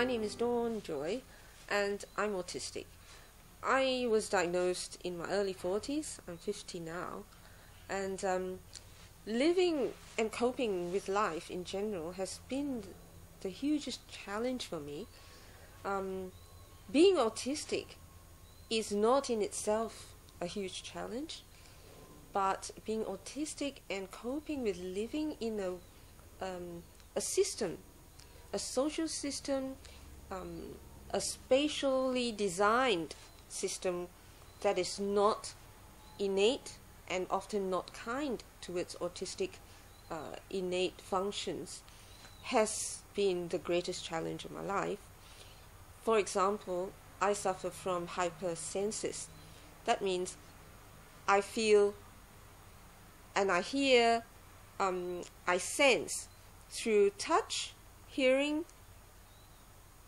My name is Dawn Joy, and I'm autistic. I was diagnosed in my early 40s. I'm 50 now, and living and coping with life in general has been the hugest challenge for me. Being autistic is not in itself a huge challenge, but being autistic and coping with living in a system, a social system, a spatially designed system that is not innate and often not kind towards autistic innate functions, has been the greatest challenge of my life. For example, I suffer from hypersenses. That means I feel and I hear, I sense through touch, hearing,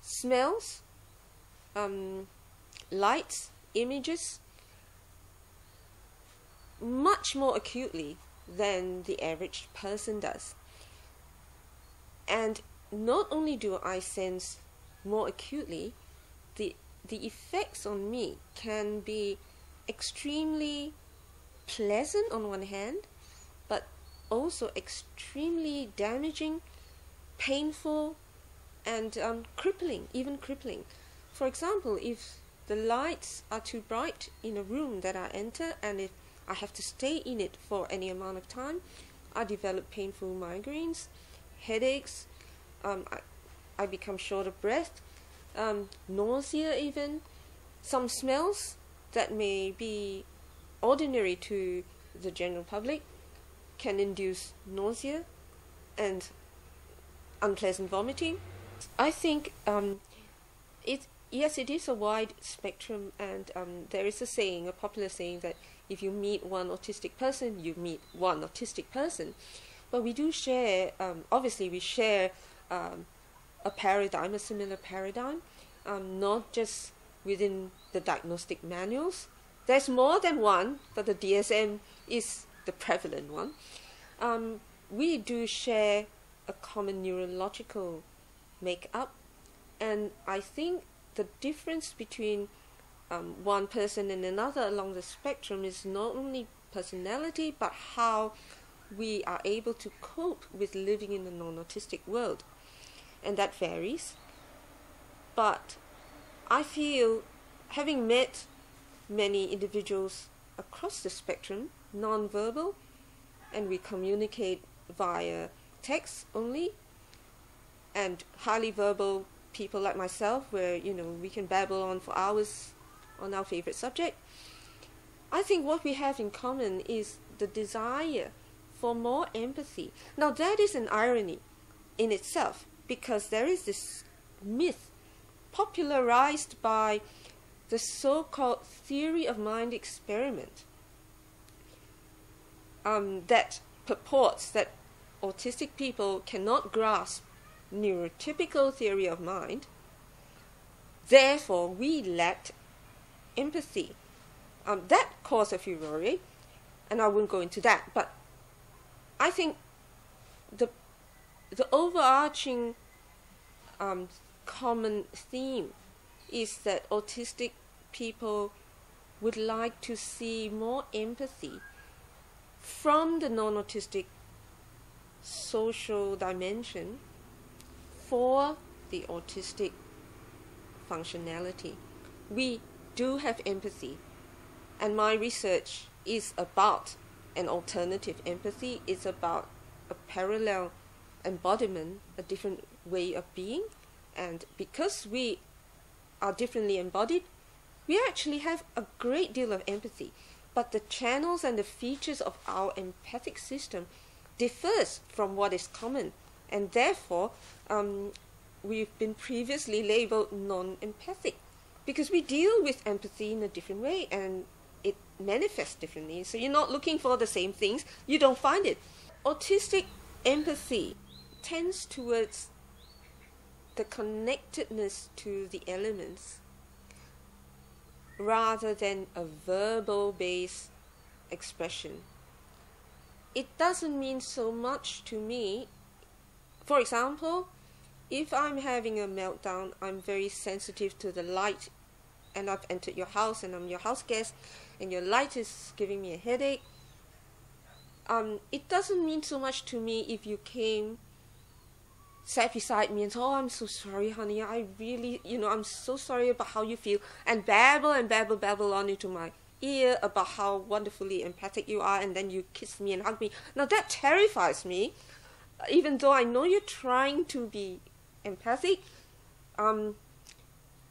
smells, lights, images, much more acutely than the average person does. And not only do I sense more acutely, the effects on me can be extremely pleasant on one hand, but also extremely damaging, painful, and crippling, even crippling. For example, if the lights are too bright in a room that I enter, and if I have to stay in it for any amount of time, I develop painful migraines, headaches, I become short of breath, nausea even. Some smells that may be ordinary to the general public can induce nausea and unpleasant vomiting. I think yes, it is a wide spectrum, and there is a saying, a popular saying, that if you meet one autistic person, you meet one autistic person. But we do share, obviously we share a paradigm, a similar paradigm, not just within the diagnostic manuals. There's more than one, but the DSM is the prevalent one. We do share a common neurological makeup, and I think the difference between one person and another along the spectrum is not only personality, but how we are able to cope with living in the non-autistic world, and that varies. But I feel, having met many individuals across the spectrum, non-verbal, and we communicate via text only, and highly verbal people like myself, where we can babble on for hours on our favorite subject. I think what we have in common is the desire for more empathy. Now that is an irony in itself, because there is this myth popularized by the so-called theory of mind experiment that purports that autistic people cannot grasp neurotypical theory of mind, therefore we lacked empathy. That caused a furore, and I won't go into that, but I think the overarching common theme is that autistic people would like to see more empathy from the non-autistic social dimension for the autistic functionality. We do have empathy, and my research is about an alternative empathy. It's about a parallel embodiment, a different way of being, and because we are differently embodied, we actually have a great deal of empathy, but the channels and the features of our empathic system differs from what is common, and therefore we've been previously labeled non-empathic, because we deal with empathy in a different way and it manifests differently. So you're not looking for the same things, you don't find it. Autistic empathy tends towards the connectedness to the elements rather than a verbal-based expression. It doesn't mean so much to me. For example, if I'm having a meltdown, I'm very sensitive to the light, and I've entered your house and I'm your house guest, and your light is giving me a headache. It doesn't mean so much to me if you came, sat beside me and said, "Oh, I'm so sorry, honey. I really, I'm so sorry about how you feel," and babble on into my ear about how wonderfully empathic you are, and then you kiss me and hug me. Now that terrifies me, even though I know you're trying to be empathic.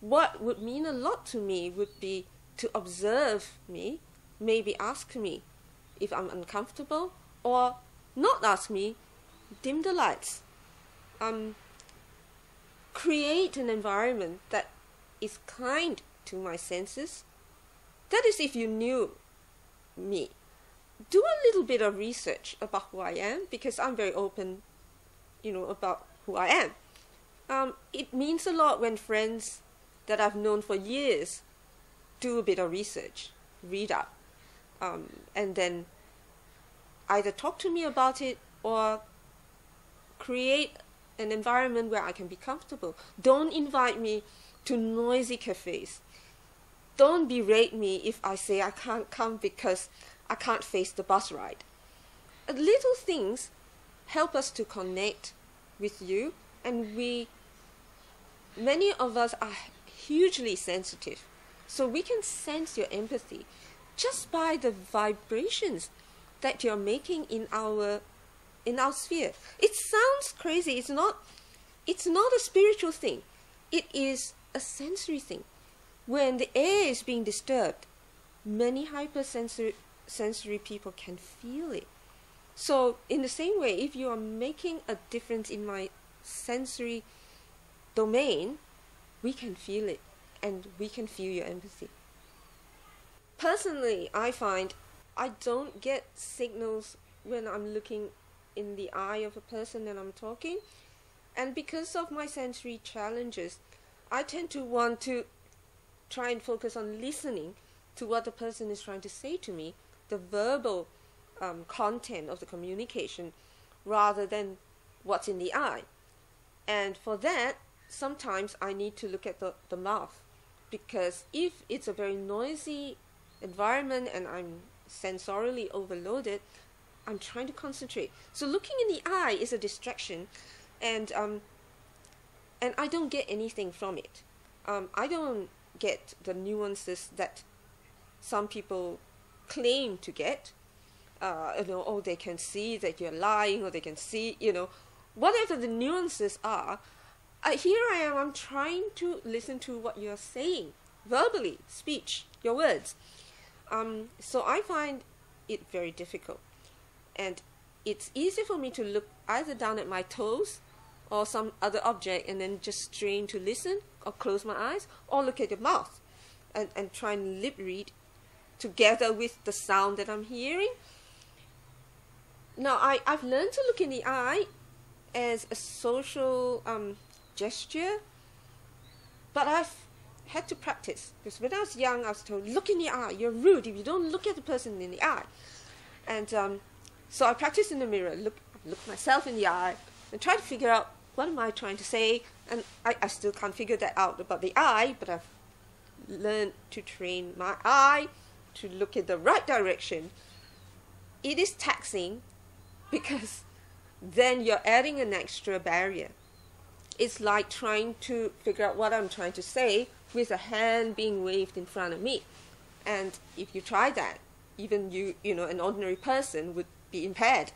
What would mean a lot to me would be to observe me, maybe ask me if I'm uncomfortable, or not ask me, dim the lights. Create an environment that is kind to my senses. That is, if you knew me. Do a little bit of research about who I am, because I'm very open, about who I am. It means a lot when friends that I've known for years do a bit of research, read up, and then either talk to me about it or create an environment where I can be comfortable. Don't invite me to noisy cafes. Don't berate me if I say I can't come because I can't face the bus ride. Little things help us to connect with you, and many of us are hugely sensitive, so we can sense your empathy just by the vibrations that you're making in our sphere. It sounds crazy. It's not a spiritual thing. It is a sensory thing. When the air is being disturbed, many hypersensory people can feel it. So in the same way, if you are making a difference in my sensory domain, we can feel it, and we can feel your empathy. Personally, I find I don't get signals when I'm looking in the eye of a person and I'm talking, and because of my sensory challenges, I tend to want to try and focus on listening to what the person is trying to say to me, the verbal content of the communication, rather than what's in the eye. And for that, sometimes I need to look at the mouth, because if it's a very noisy environment and I'm sensorially overloaded, I'm trying to concentrate. So looking in the eye is a distraction, and I don't get anything from it. I don't get the nuances that some people claim to get. They can see that you're lying, or they can see, whatever the nuances are. Here I am, I'm trying to listen to what you're saying, verbally, speech, your words. So I find it very difficult. And it's easy for me to look either down at my toes or some other object and then just strain to listen, or close my eyes, or look at your mouth and try and lip read together with the sound that I'm hearing. Now, I've learned to look in the eye as a social gesture, but I've had to practice, because when I was young I was told, look in the eye, you're rude if you don't look at the person in the eye. And so I practice in the mirror, look myself in the eye and try to figure out what am I trying to say, and I still can't figure that out about the eye, but I've learned to train my eye to look in the right direction. It is taxing, because then you're adding an extra barrier. It's like trying to figure out what I'm trying to say with a hand being waved in front of me. And if you try that, even an ordinary person would be impaired.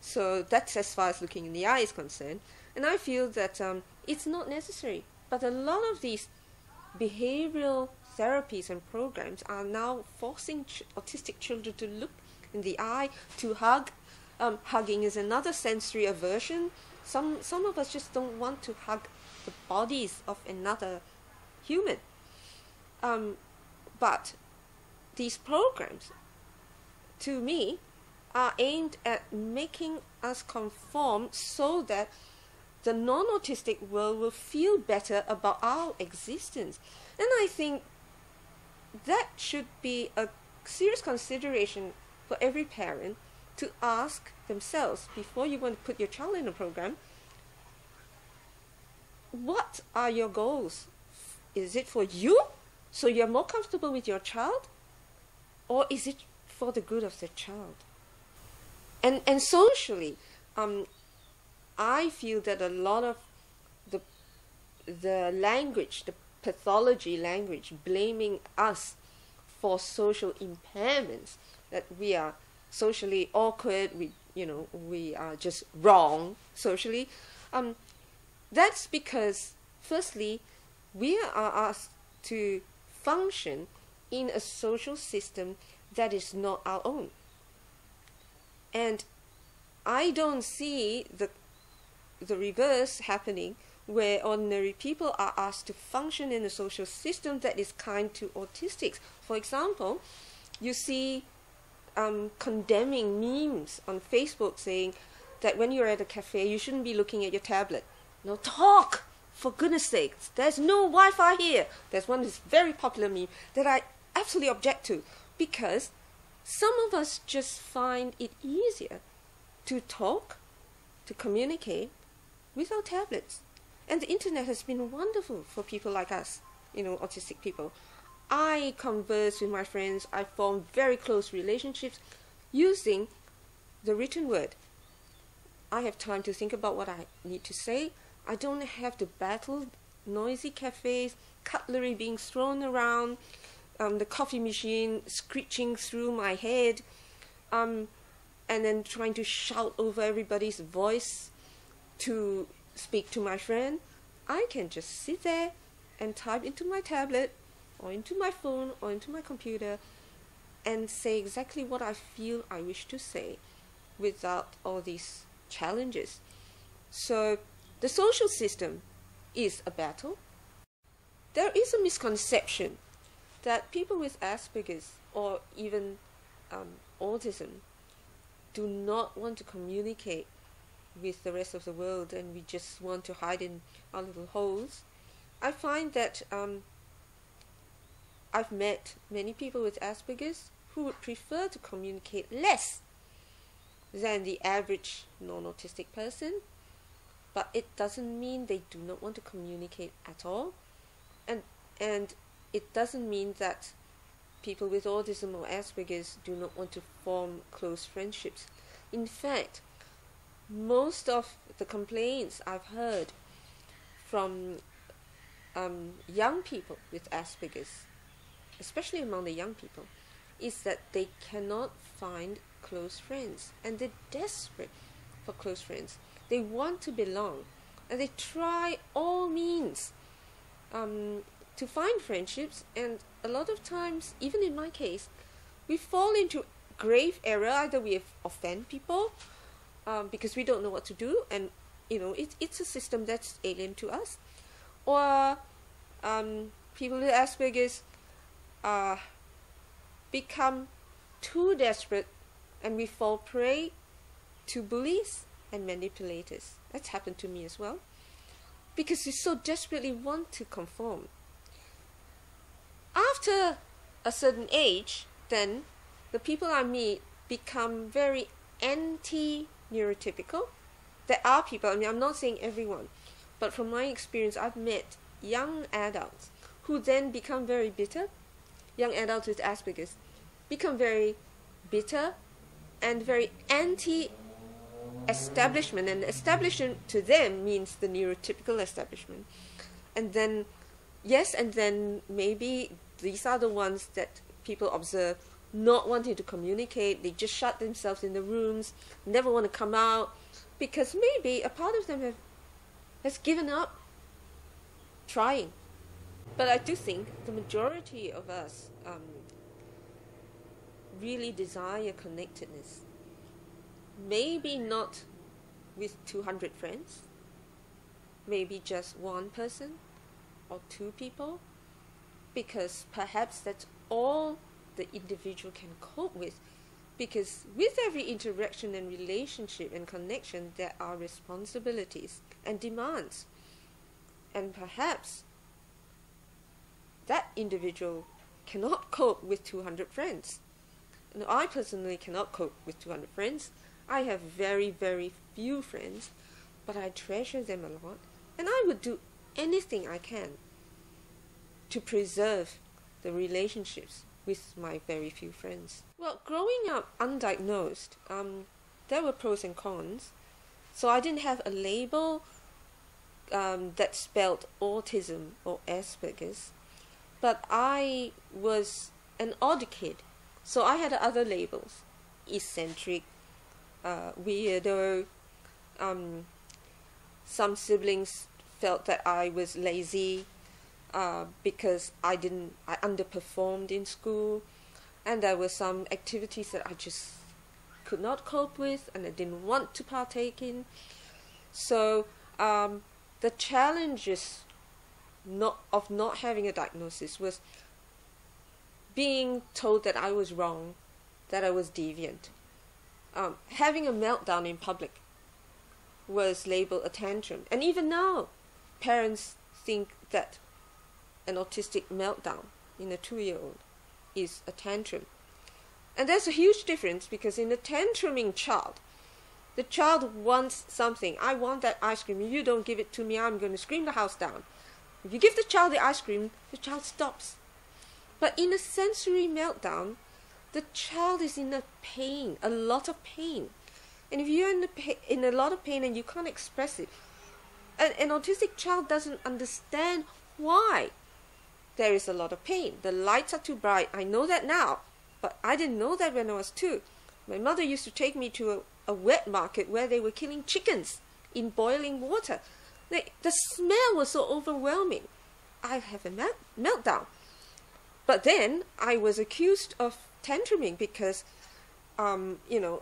So that's as far as looking in the eye is concerned. And I feel that it's not necessary. But a lot of these behavioral therapies and programs are now forcing autistic children to look in the eye, to hug. Hugging is another sensory aversion. Some of us just don't want to hug the bodies of another human. But these programs, to me, are aimed at making us conform so that the non-autistic world will feel better about our existence. And I think that should be a serious consideration for every parent to ask themselves before you want to put your child in a program. what are your goals? Is it for you, so you're more comfortable with your child? Or is it for the good of the child? And socially, I feel that a lot of the language, the pathology language, blaming us for social impairments, that we are socially awkward, we are just wrong socially. That's because, firstly, we are asked to function in a social system that is not our own. And I don't see the reverse happening, where ordinary people are asked to function in a social system that is kind to autistics. For example, you see condemning memes on Facebook saying that when you're at a cafe, you shouldn't be looking at your tablet. No, talk! For goodness sakes, there's no Wi-Fi here. There's one that's very popular meme that I absolutely object to, because some of us just find it easier to talk, to communicate with our tablets. And the internet has been wonderful for people like us, autistic people. I converse with my friends, I form very close relationships using the written word. I have time to think about what I need to say. I don't have to battle noisy cafes, cutlery being thrown around, the coffee machine screeching through my head, and then trying to shout over everybody's voice to speak to my friend. I can just sit there and type into my tablet or into my phone or into my computer and say exactly what I feel I wish to say without all these challenges. So the social system is a battle. There is a misconception that people with Aspergers or even autism do not want to communicate with the rest of the world, and we just want to hide in our little holes. I find that I've met many people with Aspergers who would prefer to communicate less than the average non-autistic person, but it doesn't mean they do not want to communicate at all, and it doesn't mean that people with autism or Aspergers do not want to form close friendships. In fact, most of the complaints I've heard from young people with Aspergers, especially among the young people, is that they cannot find close friends, and they're desperate for close friends. They want to belong, and they try all means to find friendships, and a lot of times, even in my case, we fall into grave error. Either we offend people because we don't know what to do, and it's a system that's alien to us, or people with Asperger's become too desperate, and we fall prey to bullies and manipulators. That's happened to me as well, because we so desperately want to conform. After a certain age, then the people I meet become very anti-neurotypical. There are people, I'm not saying everyone, but from my experience, I've met young adults who then become very bitter. Young adults with Asperger's become very bitter and very anti-establishment, and establishment to them means the neurotypical establishment. And then, yes, and then maybe these are the ones that people observe not wanting to communicate. They just shut themselves in the rooms, never want to come out, because maybe a part of them has given up trying. But I do think the majority of us really desire connectedness. Maybe not with 200 friends, maybe just one person or two people, because perhaps that's all the individual can cope with. Because with every interaction and relationship and connection, there are responsibilities and demands. And perhaps that individual cannot cope with 200 friends. And I personally cannot cope with 200 friends. I have very, very few friends, but I treasure them a lot. And I would do anything I can to preserve the relationships with my very few friends. Well, growing up undiagnosed, there were pros and cons. So I didn't have a label that spelled autism or Aspergers, but I was an odd kid. So I had other labels: eccentric, weirdo. Some siblings felt that I was lazy because I underperformed in school, and there were some activities that I just could not cope with and I didn't want to partake in. So the challenges of not having a diagnosis was being told that I was wrong, that I was deviant. Having a meltdown in public was labeled a tantrum. And even now, parents think that an autistic meltdown in a 2-year-old is a tantrum. And there's a huge difference, because in a tantruming child, the child wants something. I want that ice cream. If you don't give it to me, I'm going to scream the house down. If you give the child the ice cream, the child stops. But in a sensory meltdown, the child is in a pain, a lot of pain. And if you're in a lot of pain and you can't express it, an autistic child doesn't understand why there is a lot of pain. The lights are too bright. I know that now, but I didn't know that when I was 2. My mother used to take me to a wet market where they were killing chickens in boiling water. The smell was so overwhelming. I have a meltdown. But then I was accused of tantruming because,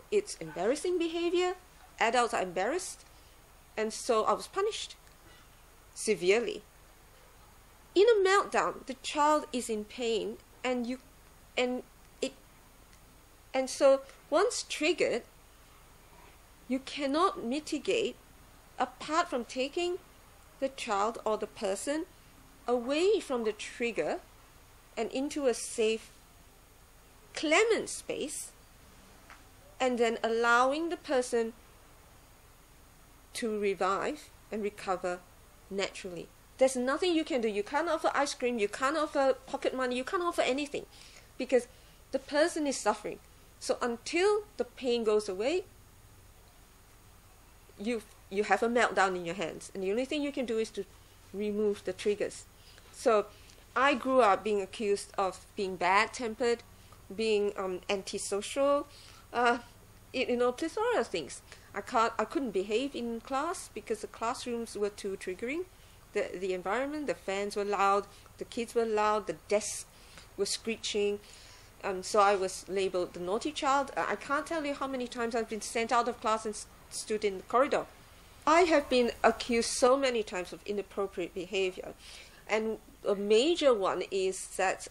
it's embarrassing behavior. Adults are embarrassed. And so I was punished severely. In a meltdown, the child is in pain, and so once triggered, you cannot mitigate apart from taking the child or the person away from the trigger and into a safe, clement space, and then allowing the person to revive and recover naturally. There's nothing you can do. You can't offer ice cream, you can't offer pocket money, you can't offer anything, because the person is suffering. So until the pain goes away, you have a meltdown in your hands, and the only thing you can do is to remove the triggers. So I grew up being accused of being bad-tempered, being antisocial, plethora of things. I couldn't behave in class because the classrooms were too triggering. The environment, the fans were loud, the kids were loud, the desks were screeching. So I was labeled the naughty child. I can't tell you how many times I've been sent out of class and stood in the corridor. I have been accused so many times of inappropriate behavior. And a major one is that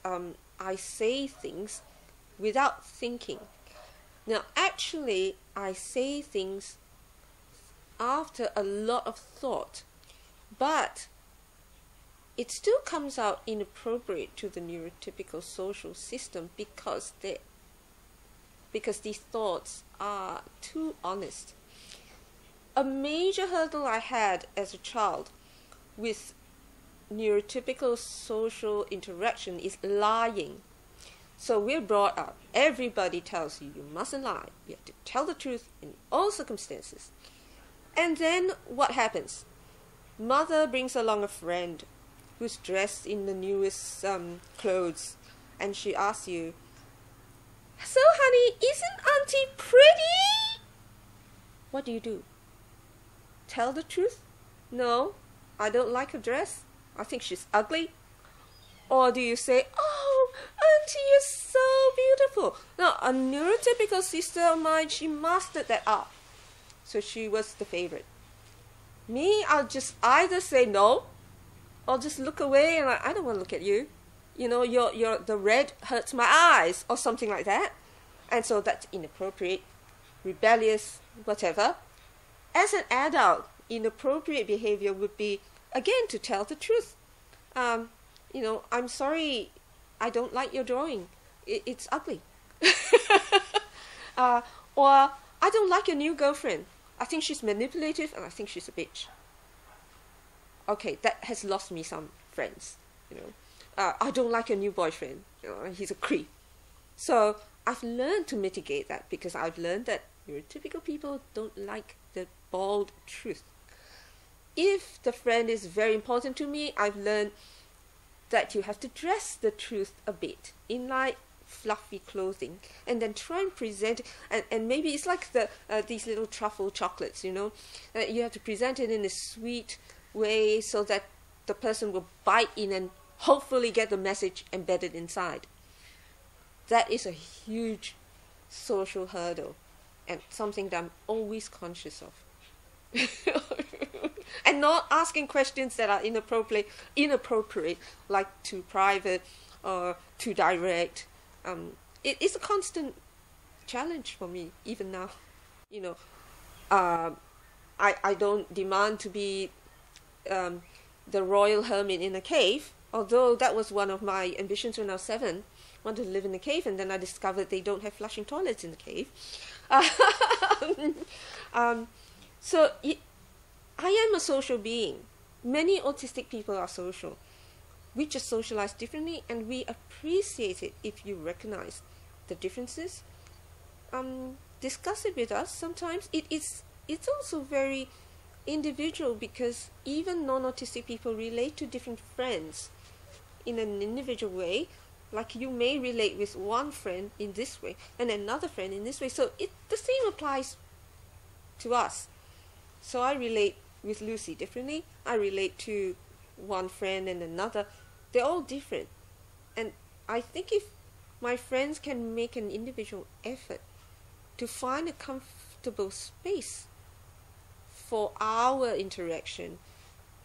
I say things without thinking. Now, actually, I say things after a lot of thought, but it still comes out inappropriate to the neurotypical social system because these thoughts are too honest. A major hurdle I had as a child with neurotypical social interaction is lying. So we're brought up, everybody tells you mustn't lie, you have to tell the truth in all circumstances. And then what happens? Mother brings along a friend who's dressed in the newest clothes, and she asks you, "So honey, isn't auntie pretty?" What do? Tell the truth? No, I don't like her dress. I think she's ugly. Or do you say, "Oh, auntie, you're so beautiful"? Now, a neurotypical sister of mine, she mastered that art. So she was the favorite. Me, I'll just either say no, or just look away and I don't want to look at you. The red hurts my eyes, or something like that. And so that's inappropriate, rebellious, whatever. As an adult, inappropriate behavior would be, again, to tell the truth. I'm sorry, I don't like your drawing. It's ugly. Or, I don't like your new girlfriend. I think she's manipulative and I think she's a bitch. okay, that has lost me some friends, you know. I don't like your new boyfriend, you know, he's a creep. So I've learned to mitigate that, because I've learned that neurotypical people don't like the bald truth. If the friend is very important to me, I've learned that you have to dress the truth a bit in light fluffy clothing, and then try and present it, and maybe it's like the these little truffle chocolates, you know, you have to present it in a sweet way so that the person will bite in and hopefully get the message embedded inside. That is a huge social hurdle, and something that I'm always conscious of. And not asking questions that are inappropriate, like too private or too direct. It is a constant challenge for me, even now. You know, I don't demand to be the royal hermit in a cave, although that was one of my ambitions when I was 7. I wanted to live in a cave, and then I discovered they don't have flushing toilets in the cave. So I am a social being. Many autistic people are social. We just socialize differently, and we appreciate it if you recognize the differences. Discuss it with us. Sometimes it's also very individual, because even non-autistic people relate to different friends in an individual way. Like you may relate with one friend in this way and another friend in this way. So the same applies to us. So I relate with Lucy differently. I relate to one friend and another. They're all different. And I think if my friends can make an individual effort to find a comfortable space for our interaction,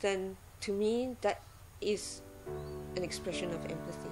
then to me that is an expression of empathy.